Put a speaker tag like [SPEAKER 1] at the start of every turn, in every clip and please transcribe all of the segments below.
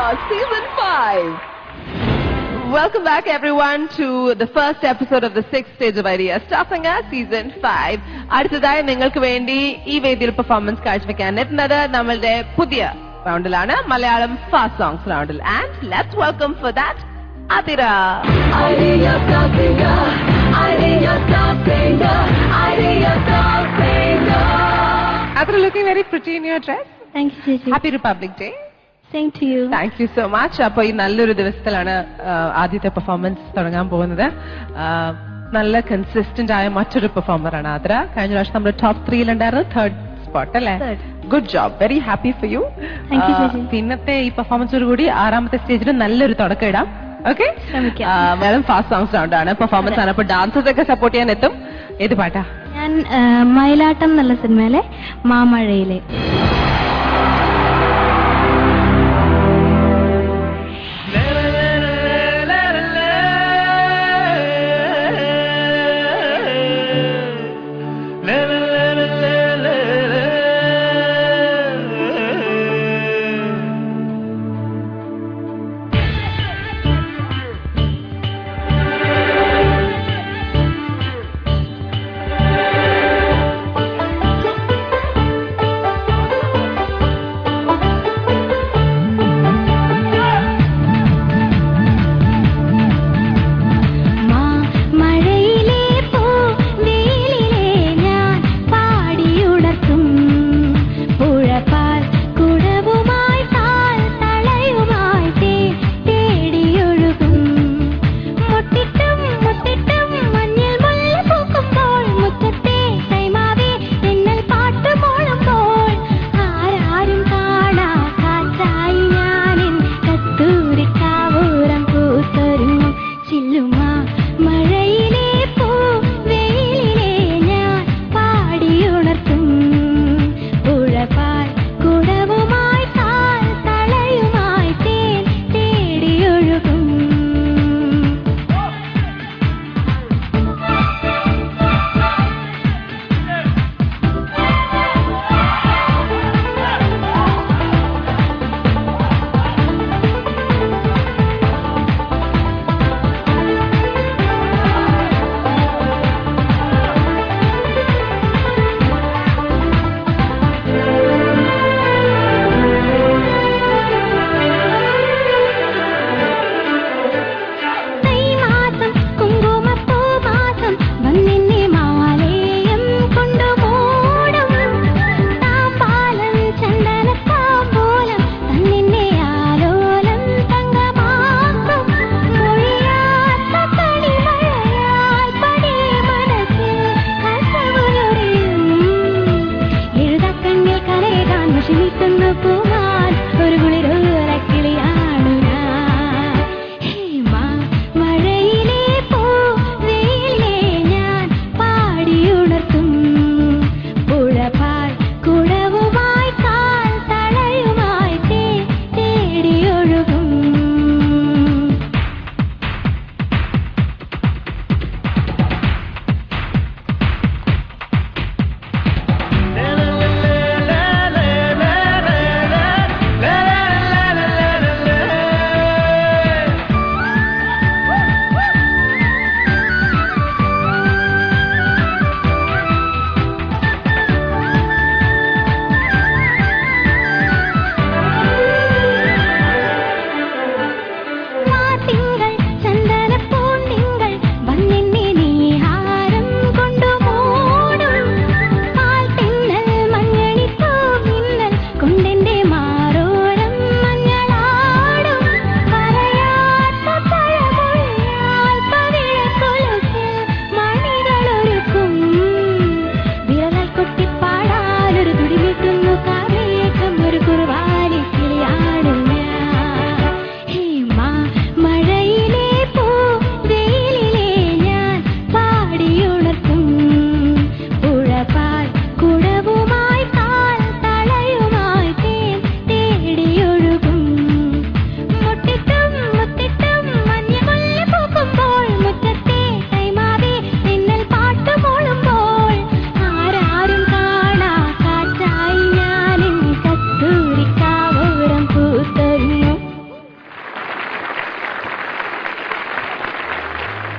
[SPEAKER 1] Season 5. Welcome back everyone to the first episode of the 6th stage of Idea Stuffing Season 5. അടുത്തതായി നിങ്ങൾക്ക് വേണ്ടി ഈ വേദിയിൽ performance കാഴ്ചവെക്കാൻ എത്തുന്നത് നമ്മളുടെ പുതിയ റൗണ്ടിലാണ്, മലയാളം ഫാസ്റ്റ് സോങ്സ് റൗണ്ടിൽ. And let's welcome for that Athira. Adira, looking very pretty in your dress.
[SPEAKER 2] Thank you, Gigi.
[SPEAKER 1] Happy Republic Day.
[SPEAKER 2] Same to you.
[SPEAKER 1] Thank you so much. അപ്പോൾ ഈ നല്ലൊരു ദിവസത്തിലാണ് ആദ്യത്തെ പെർഫോമൻസ് തുടങ്ങാൻ പോകുന്നത്. നല്ല കൺസിസ്റ്റന്റ് ആയ മറ്റൊരു പെർഫോമറാണ് ആതിര. കഴിഞ്ഞ പ്രാവശ്യം നമ്മുടെ ടോപ്പ് 3 ഉണ്ടായിരുന്നു, 3rd സ്പോട്ട് അല്ലേ? Good job, very happy for you. പിന്നത്തെ ഈ പെർഫോമൻസോട് കൂടി 6ാമത്തെ സ്റ്റേജിൽ നല്ലൊരു തുടക്കം ഇടാം. ഓക്കെ, മാഡം ഫാസ്റ്റ് സോങ്സ് റൗണ്ടാണ്, പെർഫോമൻസ് ആണ്. അപ്പൊ ഡാൻസേഴ്സ് ഒക്കെ സപ്പോർട്ട് ചെയ്യാൻ എത്തും. ഏത് പാട്ടാ?
[SPEAKER 2] ഞാൻ മയിലാട്ടം എന്നുള്ള സിനിമയിലെ മാമഴയിലെ.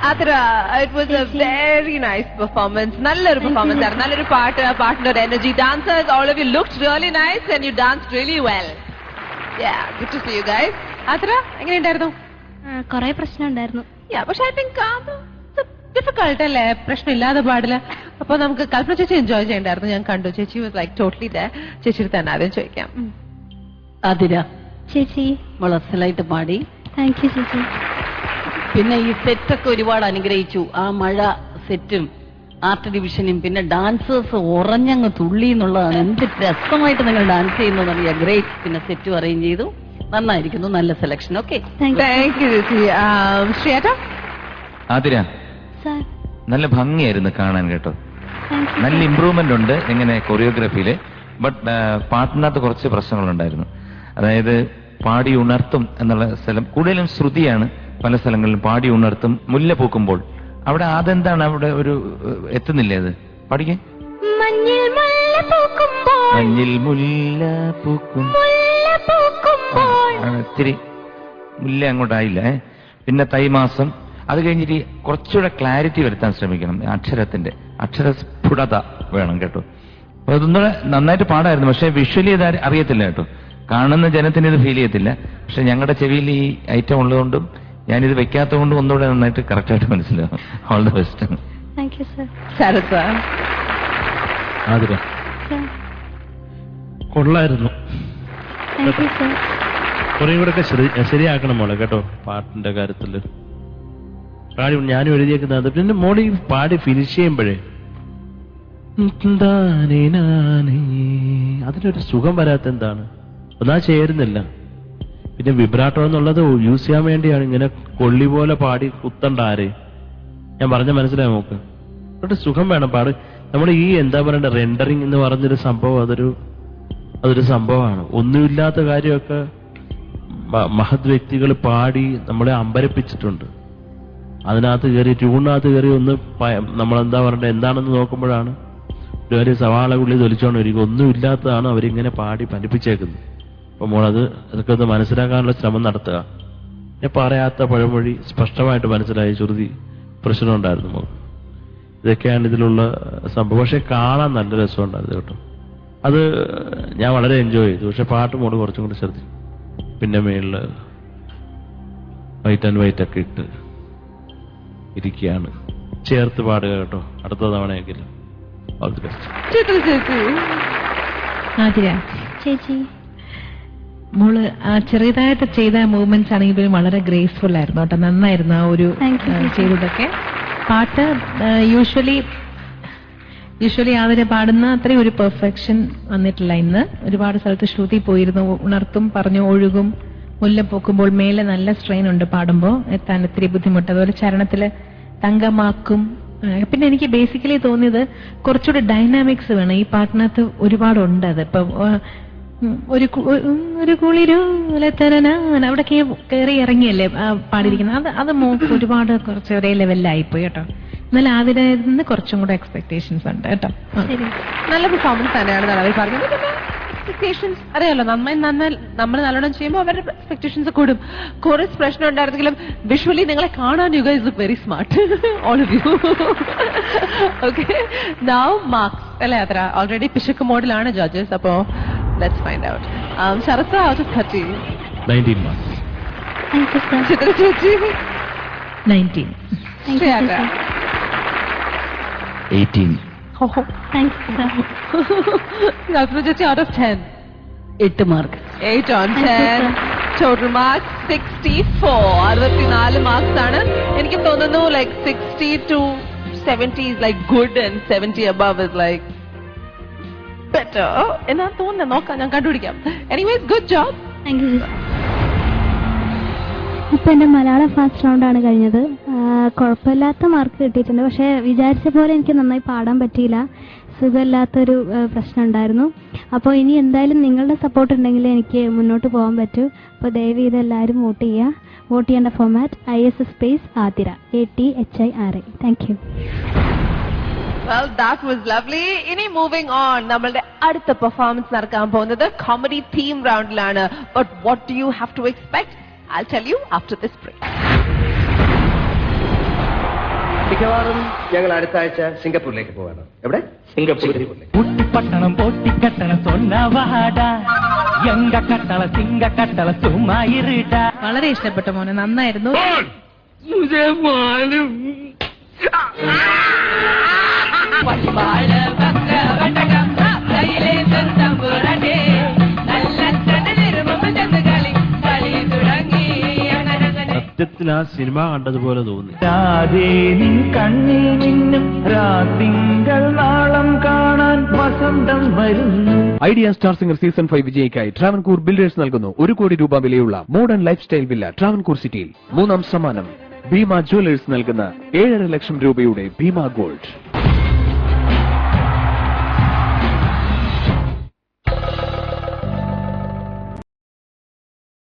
[SPEAKER 1] Adra, it was a very nice performance. നല്ലൊരു performance ആയിരുന്നു. നല്ലൊരു പാട്ട്, ആ പാട്ടിന്റെ ഒരു energy. Dancers, all of you looked really nice and you danced really well. Yeah, good to see you guys. Adra, എങ്ങനെയുണ്ടായിരുന്നു?
[SPEAKER 2] കുറെ പ്രശ്നം ഉണ്ടായിരുന്നു.
[SPEAKER 1] Yeah, പക്ഷെ I think ഡിഫിക്കൾട്ട് അല്ലേ, പ്രശ്നമില്ലാതെ പാടില്ല. അപ്പൊ നമുക്ക് കൽപ്പന ചേച്ചി എൻജോയ് ചെയ്യണ്ടായിരുന്നു. ഞാൻ കണ്ടു ചേച്ചി വാസ് ലൈക്ക് ടോട്ടലി ദേ. ചേച്ചിയുടെ തന്നെ ആദ്യം ചോദിക്കാം.
[SPEAKER 3] ആതിര
[SPEAKER 2] ചേച്ചി
[SPEAKER 3] വളർച്ചലായിട്ട് പാടി.
[SPEAKER 2] താങ്ക് യു ചേച്ചി.
[SPEAKER 3] പിന്നെ ഈ സെറ്റൊക്കെ ഒരുപാട് അനുഗ്രഹിച്ചു. ആ മഴ സെറ്റും ആർട്ട് ഡിവിഷനും പിന്നെ ഡാൻസേഴ്സ് ഉറഞ്ഞങ്ങ് തുള്ളി എന്നുള്ളതാണ്. എന്ത് രസമായിട്ട് നിങ്ങൾ ഡാൻസ് ചെയ്യുന്നതാണ്. ഗ്രേറ്റ്. പിന്നെ സെറ്റും അറേഞ്ച് ചെയ്തു. നന്നായിരിക്കുന്നു. നല്ല സെലക്ഷൻ. ഓക്കെ,
[SPEAKER 1] താങ്ക് യു ചേച്ചി. ശ്രീയേട്ടാ?
[SPEAKER 4] ആതിര,
[SPEAKER 2] സാർ
[SPEAKER 4] നല്ല ഭംഗിയായിരുന്നു കാണാൻ കേട്ടോ.
[SPEAKER 2] Thank you.
[SPEAKER 4] നല്ല ഇമ്പ്രൂവ്മെന്റ് ഉണ്ട് എങ്ങനെ കൊറിയോഗ്രാഫിയില്. ബട്ട് പാട്ടിനകത്ത് കുറച്ച് പ്രശ്നങ്ങളുണ്ടായിരുന്നു. അതായത് പാടി ഉണർത്തും എന്നുള്ള സ്ഥലം കൂടുതലും ശ്രുതിയാണ്. പല സ്ഥലങ്ങളിലും പാടി ഉണർത്തും. മുല്ല പൂക്കുമ്പോൾ അവിടെ അതെന്താണ് അവിടെ ഒരു എത്തുന്നില്ലേ? അത് പാടിക്കേ.
[SPEAKER 2] മഞ്ഞിൽ മുല്ല പൂക്കുമ്പോൾ
[SPEAKER 4] മഞ്ഞിൽ മുല്ല പൂക്കും. ഇത്തിരി മുല്ല അങ്ങോട്ടായില്ല. പിന്നെ തൈമാസം. അത് കഴിഞ്ഞിട്ട് കുറച്ചുകൂടെ ക്ലാരിറ്റി വരുത്താൻ ശ്രമിക്കണം. അക്ഷരത്തിന്റെ അക്ഷരസ്ഫുടത വേണം കേട്ടോ. അപ്പൊ അതൊന്നുകൂടെ നന്നായിട്ട് പാടായിരുന്നു. പക്ഷെ വിഷ്വലി ഇത് അറിയത്തില്ല കേട്ടോ. കാണുന്ന ജനത്തിന് ഇത് ഫീൽ ചെയ്യത്തില്ല. പക്ഷെ ഞങ്ങളുടെ ചെവിയിൽ ഈ ഐറ്റം ഉള്ളതുകൊണ്ടും ഞാനിത് വെക്കാത്തതുകൊണ്ടും ഒന്നുകൂടെ നന്നായിട്ട് കറക്റ്റായിട്ട് മനസ്സിലാവും. All the best.
[SPEAKER 2] Thank you sir.
[SPEAKER 1] Sarath sir?
[SPEAKER 5] Athira കൊള്ളായിരുന്നു.
[SPEAKER 2] Thank you sir.
[SPEAKER 5] കുറേ കൂടെ ഒക്കെ ശരിയാക്കണം മോളെ കേട്ടോ പാട്ടിന്റെ കാര്യത്തില്. പാടി ഞാനും എഴുതിയേക്കുന്നത്. പിന്നെ മോളി പാടി ഫിനിഷ് ചെയ്യുമ്പോഴേ അതിനൊരു സുഖം വരാത്ത എന്താണ് ഒന്നാ ചേരുന്നില്ല. പിന്നെ വിബ്രാട്ടോ എന്നുള്ളത് യൂസ് ചെയ്യാൻ വേണ്ടിയാണ്. ഇങ്ങനെ കൊള്ളി പോലെ പാടി കുത്തണ്ട ആരെ. ഞാൻ പറഞ്ഞ മനസ്സിലായി നോക്ക്. ഒരു സുഖം വേണം പാട്. നമ്മൾ ഈ എന്താ പറയണ്ട റെൻഡറിങ് എന്ന് പറഞ്ഞൊരു സംഭവം അതൊരു സംഭവമാണ്. ഒന്നുമില്ലാത്ത കാര്യമൊക്കെ മഹത് വ്യക്തികൾ പാടി നമ്മളെ അമ്പരപ്പിച്ചിട്ടുണ്ട്. അതിനകത്ത് കയറി ട്യൂണിനകത്ത് കയറി ഒന്ന് നമ്മളെന്താ പറയണ്ടേ എന്താണെന്ന് നോക്കുമ്പോഴാണ് ഒരു കാര്യം സവാള ഉള്ളി തൊലിച്ചോണ്ടിരിക്കും. ഒന്നുമില്ലാത്തതാണ് അവരിങ്ങനെ പാടി പഠിപ്പിച്ചേക്കുന്നത്. അപ്പൊ അതൊക്കെ ഒന്ന് മനസ്സിലാക്കാനുള്ള ശ്രമം നടത്തുക. ഞാൻ പറയാത്ത പഴമൊഴി സ്പഷ്ടമായിട്ട് മനസ്സിലായി. ശ്രുതി പ്രശ്നമുണ്ടായിരുന്നു മോൾ. ഇതൊക്കെയാണ് ഇതിലുള്ള സംഭവം. പക്ഷെ കാണാൻ നല്ല രസമുണ്ടായിരുന്നു കേട്ടോ. അത് ഞാൻ വളരെ എൻജോയ് ചെയ്തു. പക്ഷെ പാട്ട് മോള് കുറച്ചും കൂടി ശ്രദ്ധിച്ചു. പിന്നെ മേളില് വൈറ്റ് ആൻഡ് വൈറ്റ് ഒക്കെ ഇട്ട് ഇരിക്കുകയാണ്. ചേർത്ത് പാടുക കേട്ടോ അടുത്ത തവണയെങ്കിലും. All the best.
[SPEAKER 1] ആതിര
[SPEAKER 2] ചേച്ചി
[SPEAKER 1] മോള് ചെറിയതായിട്ട് ചെയ്ത മൂവ്മെന്റ്സ് ആണെങ്കിലും വളരെ ഗ്രേസ്ഫുൾ ആയിരുന്നു കേട്ടോ. നന്നായിരുന്നു ആ ഒരു ചെയ്തതൊക്കെ. പാട്ട് യൂഷ്വലി ആതിര പാടുന്ന അത്രയും ഒരു പെർഫെക്ഷൻ വന്നിട്ടില്ല ഇന്ന്. ഒരുപാട് സ്ഥലത്ത് ശ്രുതി പോയിരുന്നു. ഉണർത്തും പറഞ്ഞു, ഒഴുകും, മുല്ല പൂക്കുമ്പോൾ മേലെ നല്ല സ്ട്രെയിൻ ഉണ്ട് പാടുമ്പോൾ എത്താൻ ഇത്തിരി ബുദ്ധിമുട്ട്. അതുപോലെ ചരണത്തില് തങ്കമാക്കും. പിന്നെ എനിക്ക് ബേസിക്കലി തോന്നിയത് കുറച്ചുകൂടി ഡൈനാമിക്സ് വേണം ഈ പാട്ടിനകത്ത്. ഒരുപാടുണ്ട് അത്. ഇപ്പൊ ഒരു കുളിരൂലത്തരനാൻ അവിടെ കയറി ഇറങ്ങിയല്ലേ പാടിയിരിക്കുന്നത്. അത് ഒരുപാട് കുറച്ച് ഒരേ ലെവലിലായിപ്പോയി കേട്ടോ. എന്നാലും ആതിരായിരുന്നു കുറച്ചും കൂടെ എക്സ്പെക്ടേഷൻസ് ഉണ്ട് കേട്ടോ. നല്ല പെർഫോമൻസ് തന്നെയാണ് അവർ പറഞ്ഞത്. പിന്നെ എക്സ്പെക്ടേഷൻസ് അറിയാലോ, നമ്മൾ നല്ലോണം ചെയ്യുമ്പോൾ അവരുടെ എക്സ്പെക്ടേഷൻസ് കൂടും. കോറസ് പ്രശ്നം ഉണ്ടായിരുന്നെങ്കിലും വിഷ്വലി നിങ്ങളെ കാണാൻ you guys look very smart all of you. Okay, now marks അല്ലേ അത്ര ഓൾറെഡി പിശുക്ക് മോഡിലാണ് ജഡ്ജസ്. അപ്പോ let's find out. Sarath out of 30
[SPEAKER 5] 19 marks.
[SPEAKER 1] Chithra ചേച്ചി 19.
[SPEAKER 4] 18.
[SPEAKER 1] കൽപ്പന ചേച്ചി out of 10.
[SPEAKER 3] 8 mark.
[SPEAKER 1] 8 on 10. Total marks 64. 64 marks ആണ്. എനിക്ക് തോന്നുന്നു like 60 to 70 is like good and 70 above is like better എന്നാ തോന്നുന്നത്. നോക്കാം, ഞാൻ കണ്ടുപിടിക്കാം. Anyways good job.
[SPEAKER 2] Thank you. ഇപ്പൊ എന്റെ മലയാളം ഫസ്റ്റ് റൗണ്ടാണ് കഴിഞ്ഞത്. കുഴപ്പമില്ലാത്ത മാർക്ക് കിട്ടിയിട്ടുണ്ട്. പക്ഷെ വിചാരിച്ച പോലെ എനിക്ക് നന്നായി പാടാൻ പറ്റിയില്ല. സുഖമില്ലാത്തൊരു പ്രശ്നം ഉണ്ടായിരുന്നു. അപ്പോൾ ഇനി എന്തായാലും നിങ്ങളുടെ സപ്പോർട്ട് ഉണ്ടെങ്കിൽ എനിക്ക് മുന്നോട്ട് പോകാൻ പറ്റൂ. അപ്പോൾ ദയവ് ചെയ്ത് എല്ലാവരും വോട്ട് ചെയ്യുക. വോട്ട് ചെയ്യേണ്ട format ISS space Athira ATHIRA. Thank you.
[SPEAKER 1] Well, that was lovely. ഇനി മൂവിംഗ് ഓൺ, നമ്മളുടെ അടുത്ത പെർഫോമൻസ് നടക്കാൻ പോകുന്നത് കോമഡി തീം റൗണ്ടിലാണ്. But what do you have to expect? I'll tell you after this break.
[SPEAKER 6] മിക്കവാറും ഞങ്ങൾ അടുത്ത ആഴ്ച സിംഗപ്പൂരിലേക്ക് പോവാണ്. എവിടെ? സിംഗപ്പൂരിലേക്ക്.
[SPEAKER 7] പട്ടണം പൊട്ടിക്കട്ടണ സൊന്നവാട എങ്ക കട്ടള സിംഗ കട്ടള സുമായിരുട.
[SPEAKER 1] വളരെ ഇഷ്ടപ്പെട്ട മോനെ, നന്നായിരുന്നു.
[SPEAKER 5] സത്യത്തിൽ ആ സിനിമ കണ്ടതുപോലെ തോന്നി.
[SPEAKER 7] കണ്ണിൽ മിന്നും രാതിങ്കൾ നാളം കാണാൻ വസന്തം വരുന്നു.
[SPEAKER 8] ഐഡിയ സ്റ്റാർ സിംഗർ സീസൺ 5 വിജയിക്കായി ട്രാവൻകൂർ ബിൽഡേഴ്സ് നൽകുന്നു 1 കോടി രൂപ വിലയുള്ള modern lifestyle villa Travancore സിറ്റിയിൽ. 3ാം സമ്മാനം ഭീമ ജുവലേഴ്സ് നൽകുന്ന 7.5 ലക്ഷം രൂപയുടെ ഭീമ ഗോൾഡ്.